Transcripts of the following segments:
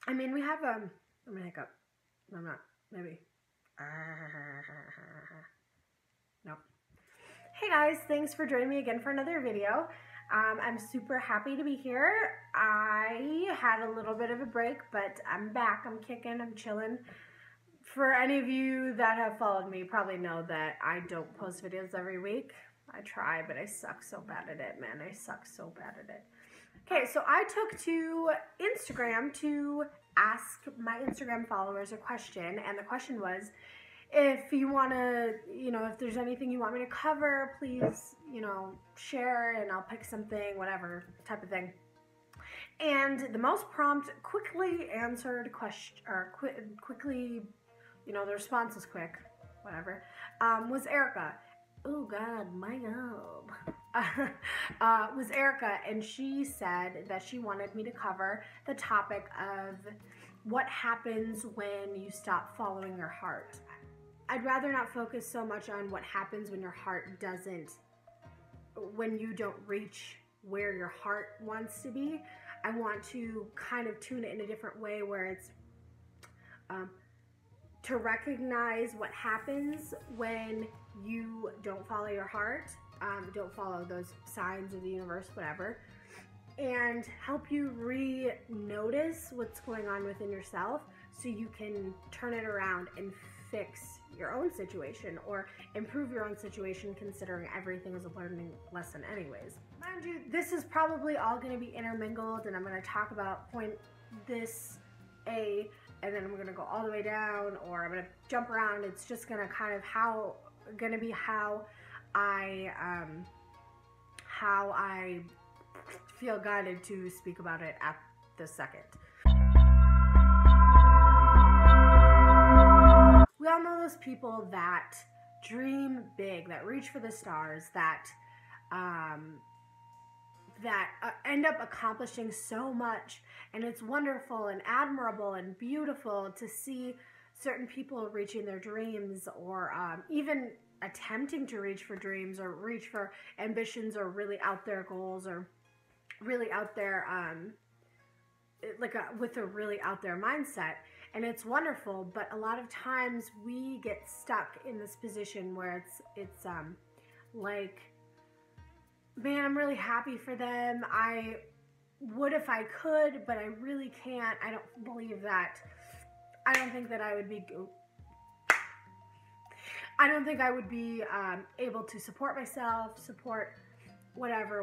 I mean, we have, I'm gonna hiccup. I'm not, maybe. No. Hey guys, thanks for joining me again for another video. I'm super happy to be here. I had a little bit of a break, but I'm back, I'm kicking, I'm chilling. For any of you that have followed me, probably know that I don't post videos every week. I try, but I suck so bad at it, man. I suck so bad at it. Okay, so I took to Instagram to ask my Instagram followers a question, and the question was, if you want to, if there's anything you want me to cover, please, share and I'll pick something, whatever type of thing. And the most prompt, quickly answered question, or quickly, the response was quick, whatever, was Erica. Oh God, my God. Was Erica, and she said that she wanted me to cover the topic of what happens when you stop following your heart. I'd rather not focus so much on what happens when your heart doesn't, when you don't reach where your heart wants to be. I want to kind of tune it in a different way where it's to recognize what happens when you don't follow your heart, don't follow those signs of the universe, whatever, and help you re-notice what's going on within yourself so you can turn it around and fix your own situation or improve your own situation, considering everything is a learning lesson anyways. Mind you, this is probably all going to be intermingled, and I'm going to talk about point this A, and then I'm going to go all the way down, or I'm going to jump around. It's just going to kind of how I feel guided to speak about it at this second. We all know those people that dream big, that reach for the stars, that end up accomplishing so much, and it's wonderful and admirable and beautiful to see certain people reaching their dreams, or even attempting to reach for dreams or reach for ambitions or really out there goals, or really out there with a really out there mindset. And it's wonderful, but a lot of times we get stuck in this position where it's like, man, I'm really happy for them. I would if I could, but I really can't. I don't believe that. I don't think that I would be able to support myself, support whatever.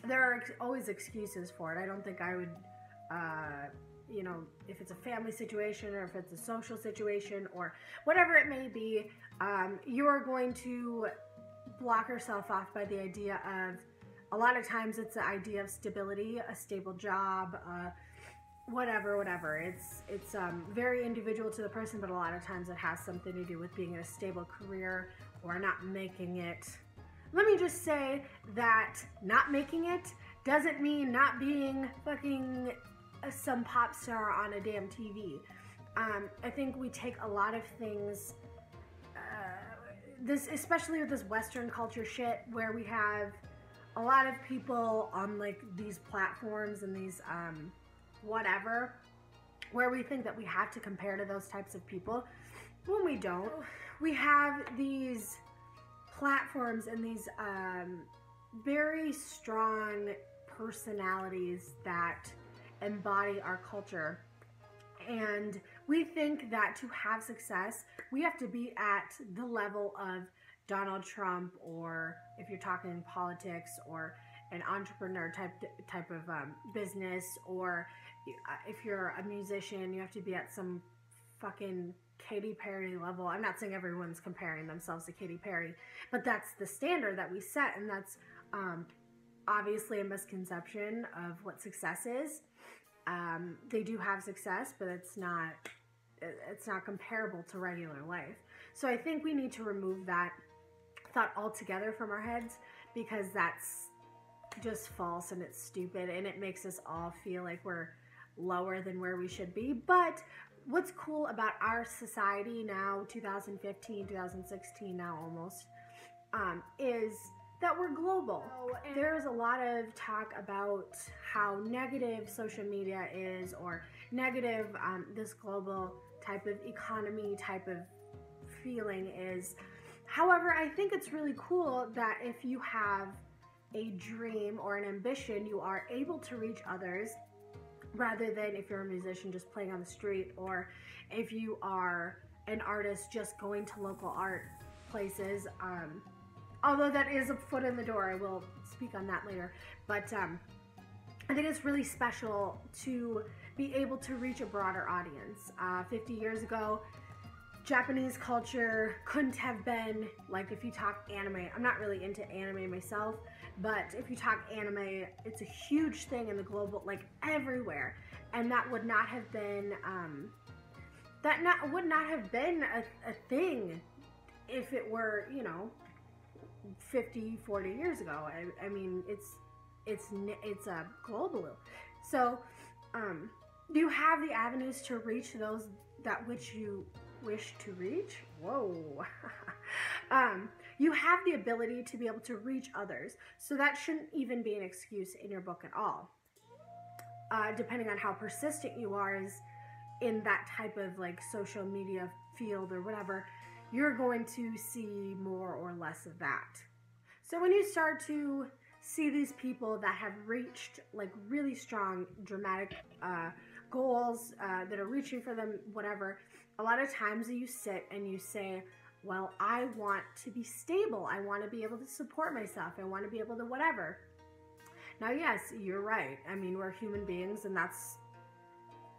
There are always excuses for it. I don't think I would, if it's a family situation or if it's a social situation or whatever it may be, you're going to block yourself off by the idea of, a lot of times it's the idea of stability, a stable job, whatever. It's very individual to the person, but a lot of times it has something to do with being in a stable career or not making it. Let me just say that not making it doesn't mean not being fucking some pop star on a damn TV. I think we take a lot of things, especially with this Western culture shit, where we have a lot of people on like these platforms and these whatever, where we think that we have to compare to those types of people when we don't. We have these platforms and these very strong personalities that embody our culture, and we think that to have success we have to be at the level of Donald Trump, or if you're talking politics, or an entrepreneur type of business, or if you're a musician you have to be at some fucking Katy Perry level. I'm not saying everyone's comparing themselves to Katy Perry, but that's the standard that we set, and that's obviously a misconception of what success is. They do have success, but it's not comparable to regular life. So I think we need to remove that thought altogether from our heads, because that's just false and it's stupid, and it makes us all feel like we're lower than where we should be. But what's cool about our society now, 2015, 2016 now almost, is that we're global. So, there's a lot of talk about how negative social media is, or negative this global type of economy type of feeling is. However, I think it's really cool that if you have a dream or an ambition, you are able to reach others, rather than if you're a musician just playing on the street, or if you are an artist just going to local art places. Although that is a foot in the door, I will speak on that later. But I think it's really special to be able to reach a broader audience. 50 years ago, Japanese culture couldn't have been, like, if you talk anime, I'm not really into anime myself, but if you talk anime, it's a huge thing in the global, like, everywhere. And that would not have been, would not have been a thing if it were, you know, 50, 40 years ago. I mean, it's a global. So, you have the avenues to reach those that which you wish to reach. Whoa. You have the ability to be able to reach others. So that shouldn't even be an excuse in your book at all. Depending on how persistent you are is in that type of like social media field or whatever, you're going to see more or less of that. So when you start to see these people that have reached like really strong, dramatic goals, that are reaching for them, whatever, a lot of times you sit and you say, well, I want to be stable. I want to be able to support myself. I want to be able to whatever. Now, yes, you're right. I mean, we're human beings, and that's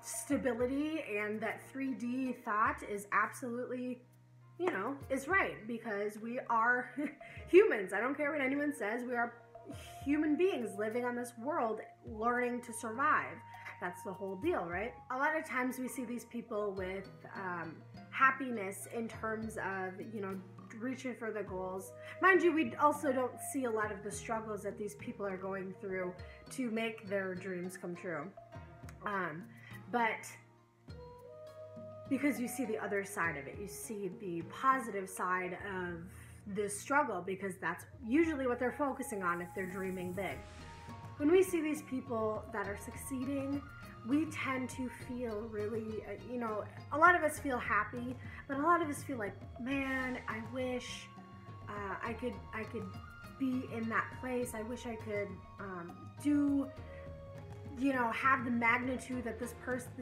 stability, and that 3D thought is absolutely, you know, is right, because we are humans. I don't care what anyone says. We are human beings living on this world, learning to survive. That's the whole deal, right? A lot of times we see these people with happiness in terms of, you know, reaching for the goals. Mind you, we also don't see a lot of the struggles that these people are going through to make their dreams come true. But because you see the other side of it, you see the positive side of this struggle, because that's usually what they're focusing on if they're dreaming big. When we see these people that are succeeding, we tend to feel really, you know, a lot of us feel happy, but a lot of us feel like, man, I wish I could be in that place. I wish I could do, you know, have the magnitude that this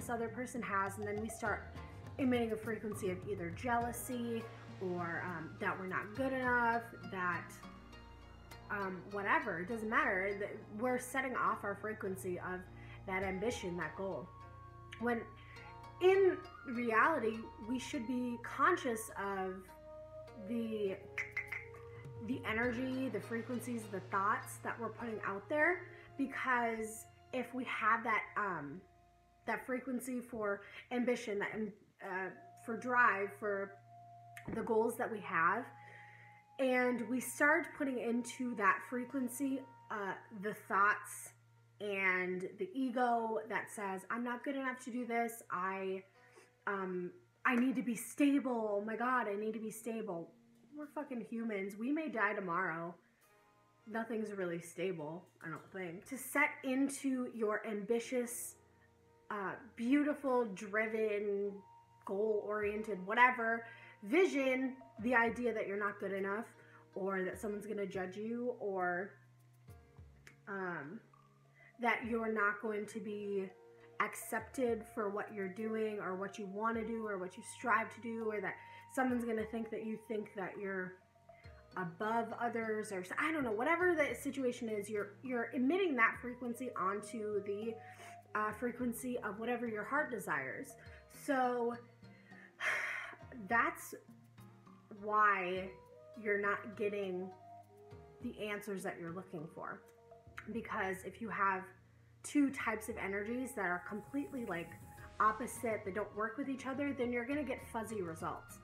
other person has, and then we start emitting a frequency of either jealousy or that we're not good enough, that whatever, it doesn't matter. We're setting off our frequency of that ambition, that goal. When in reality, we should be conscious of the energy, the frequencies, the thoughts that we're putting out there, because if we have that that frequency for ambition, that for drive, for the goals that we have, and we start putting into that frequency the thoughts and the ego that says, I'm not good enough to do this, I need to be stable, oh my god, I need to be stable. We're fucking humans. We may die tomorrow. Nothing's really stable, I don't think. To set into your ambitious, beautiful, driven, goal-oriented, whatever, vision, the idea that you're not good enough, or that someone's gonna judge you, or that you're not going to be accepted for what you're doing, or what you want to do, or what you strive to do, or that someone's going to think that you think that you're above others, or I don't know, whatever the situation is, you're emitting that frequency onto the frequency of whatever your heart desires. So that's why you're not getting the answers that you're looking for. Because if you have two types of energies that are completely like opposite, that don't work with each other, then you're going to get fuzzy results.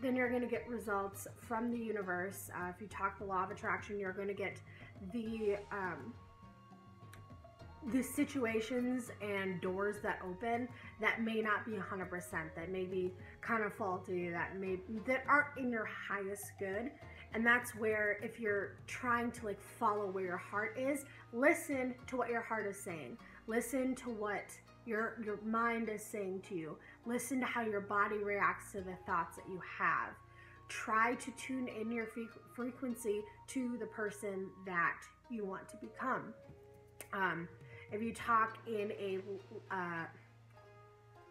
Then you're going to get results from the universe. If you talk the law of attraction, you're going to get the situations and doors that open that may not be 100%, that may be kind of faulty, that aren't in your highest good. And that's where, if you're trying to like follow where your heart is, listen to what your heart is saying. Listen to what your mind is saying to you. Listen to how your body reacts to the thoughts that you have. Try to tune in your frequency to the person that you want to become. If you talk in a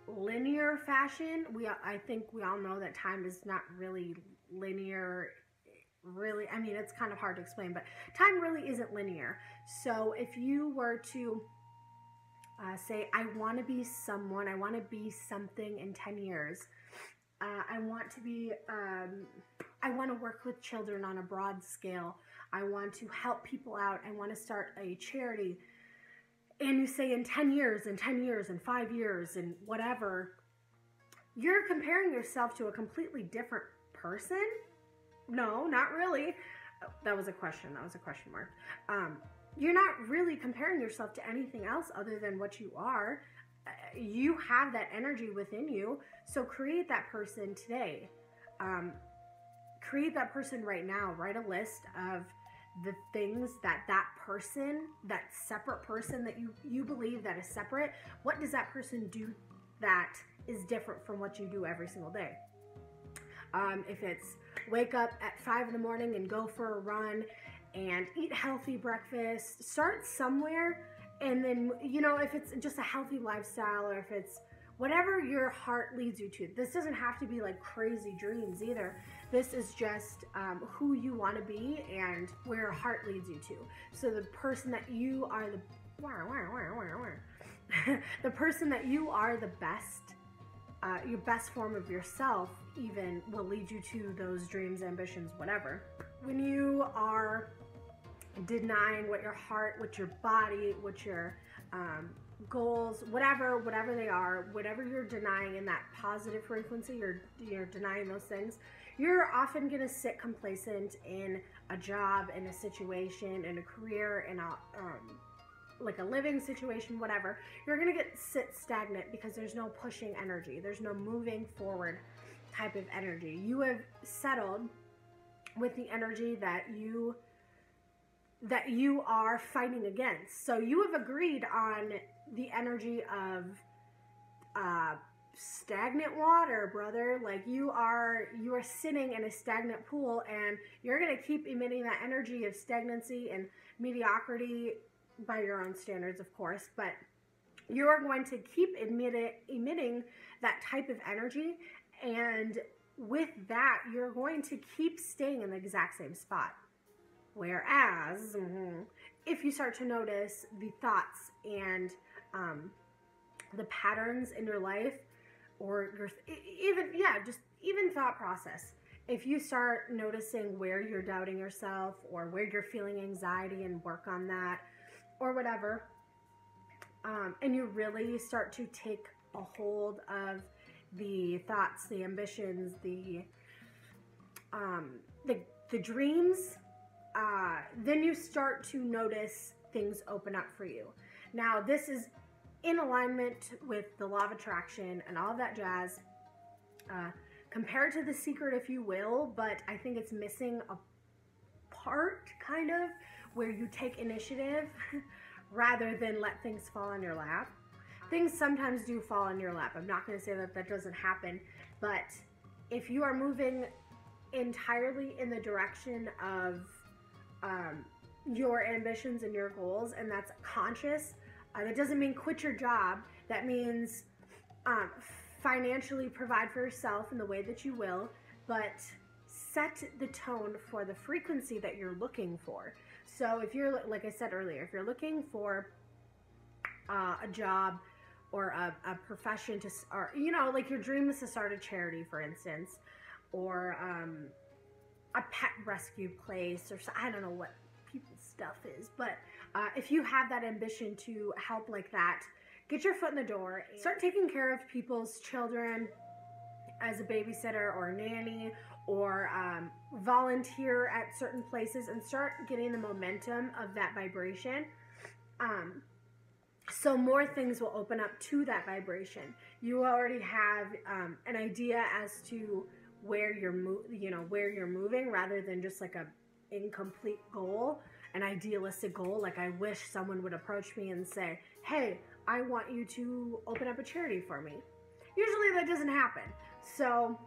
linear fashion, I think we all know that time is not really linear. Really, I mean, it's kind of hard to explain, but time really isn't linear. So if you were to say, I want to be someone, I want to be something in 10 years. I want to be, I want to work with children on a broad scale. I want to help people out. I want to start a charity. And you say in 10 years, in 10 years, in 5 years, and whatever, you're comparing yourself to a completely different person? No, not really. Oh, that was a question. That was a question mark. You're not really comparing yourself to anything else other than what you are. You have that energy within you. So create that person today. Create that person right now. Write a list of the things that person, that separate person that you believe that is separate, what does that person do that is different from what you do every single day? If it's wake up at 5 in the morning and go for a run and eat healthy breakfast, start somewhere. And then, you know, if it's just a healthy lifestyle, or if it's whatever your heart leads you to. This doesn't have to be like crazy dreams either. This is just who you want to be and where your heart leads you to. So the person that you are, the person that you are, the best, your best form of yourself even will lead you to those dreams, ambitions, whatever. When you are denying what your heart, what your body, what your goals, whatever they are, whatever you're denying in that positive frequency, you're denying those things, you're often going to sit complacent in a job, in a situation, in a career, in a like a living situation, whatever. You're going to sit stagnant because there's no pushing energy. There's no moving forward type of energy. You have settled with the energy that you are fighting against. So you have agreed on the energy of stagnant water, brother. Like you are sitting in a stagnant pool, and you're going to keep emitting that energy of stagnancy and mediocrity by your own standards, of course, but you are going to keep emitting that type of energy, and with that, you're going to keep staying in the exact same spot. Whereas, if you start to notice the thoughts and the patterns in your life, or your even thought process, if you start noticing where you're doubting yourself or where you're feeling anxiety and work on that or whatever, and you really start to take a hold of the thoughts, the ambitions, the dreams, then you start to notice things open up for you. Now, this is in alignment with the law of attraction and all of that jazz, compared to The Secret, if you will, but I think it's missing a part, kind of, where you take initiative rather than let things fall on your lap. Things sometimes do fall on your lap. I'm not going to say that doesn't happen, but if you are moving entirely in the direction of your ambitions and your goals, and that's conscious, that doesn't mean quit your job. That means financially provide for yourself in the way that you will, but set the tone for the frequency that you're looking for. So if you're, like I said earlier, if you're looking for a job or a profession to, or, you know, like your dream is to start a charity, for instance, or a pet rescue place, or I don't know what people's stuff is, but if you have that ambition to help like that, get your foot in the door, start taking care of people's children as a babysitter or a nanny, or volunteer at certain places, and start getting the momentum of that vibration. So more things will open up to that vibration. You already have an idea as to where you're where you're moving, rather than just like a incomplete goal, an idealistic goal. Like, I wish someone would approach me and say, hey, I want you to open up a charity for me. Usually that doesn't happen. So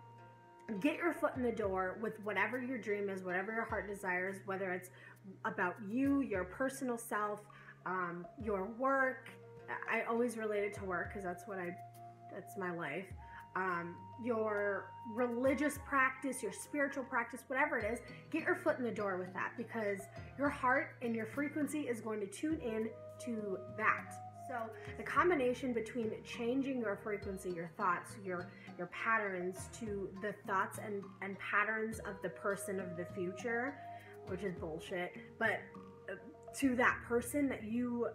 get your foot in the door with whatever your dream is, whatever your heart desires, whether it's about you, your personal self, your work. I always relate it to work because that's my life. Your religious practice, your spiritual practice, whatever it is, get your foot in the door with that, because your heart and your frequency is going to tune in to that. So the combination between changing your frequency, your thoughts, your patterns to the thoughts and patterns of the person of the future, which is bullshit, but to that person that you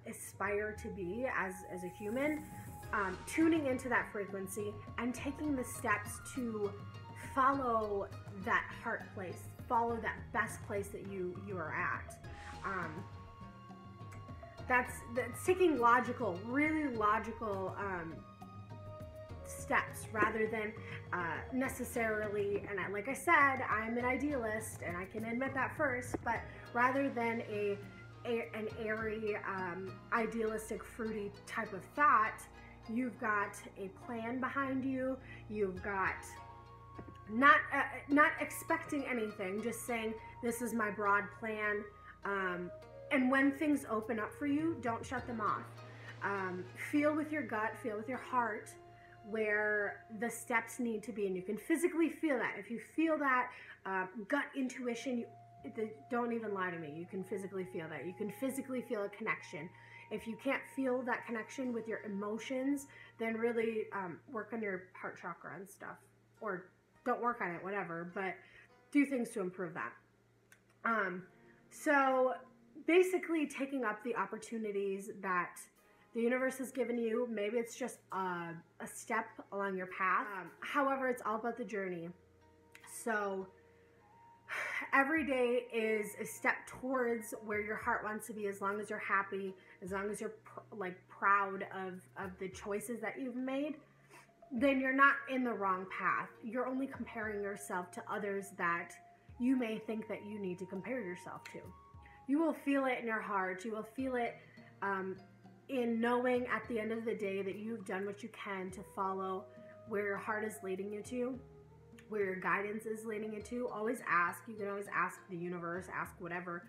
aspire to be as a human, tuning into that frequency and taking the steps to follow that heart place, follow that best place that you are at. That's taking logical, really logical steps, rather than necessarily, and like I said, I'm an idealist and I can admit that first, but rather than an airy, idealistic, fruity type of thought, you've got a plan behind you. You've got not expecting anything, just saying, this is my broad plan. And when things open up for you, don't shut them off. Feel with your gut, feel with your heart where the steps need to be, and you can physically feel that. If you feel that gut intuition, don't even lie to me. You can physically feel that. You can physically feel a connection. If you can't feel that connection with your emotions, then really work on your heart chakra and stuff. Or don't work on it, whatever, but do things to improve that. So basically taking up the opportunities that the universe has given you. Maybe it's just a step along your path. However, it's all about the journey. So every day is a step towards where your heart wants to be, as long as you're happy, as long as you're proud of the choices that you've made, then you're not in the wrong path. You're only comparing yourself to others that you may think that you need to compare yourself to. You will feel it in your heart. You will feel it in knowing at the end of the day that you've done what you can to follow where your heart is leading you to, where your guidance is leading you to. Always ask. You can always ask the universe, ask whatever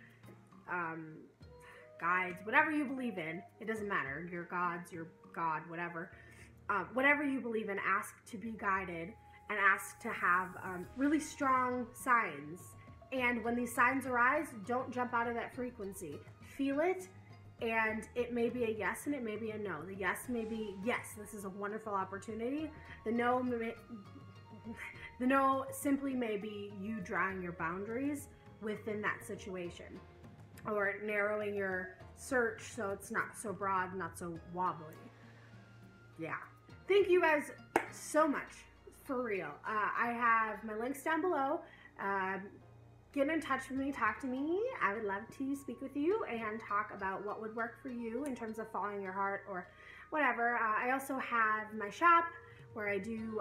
guides, whatever you believe in. It doesn't matter. Your gods, your God, whatever. Whatever you believe in, ask to be guided and ask to have really strong signs. And when these signs arise, don't jump out of that frequency. Feel it, and it may be a yes and it may be a no. The yes may be, yes, this is a wonderful opportunity. The no simply may be you drawing your boundaries within that situation, or narrowing your search so it's not so broad, not so wobbly. Yeah. Thank you guys so much, for real. I have my links down below. Get in touch with me, talk to me. I would love to speak with you and talk about what would work for you in terms of following your heart or whatever. I also have my shop where I do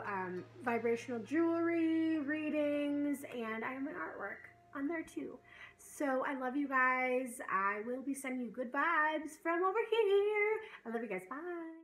vibrational jewelry, readings, and I have my artwork on there too. So I love you guys. I will be sending you good vibes from over here. I love you guys. Bye.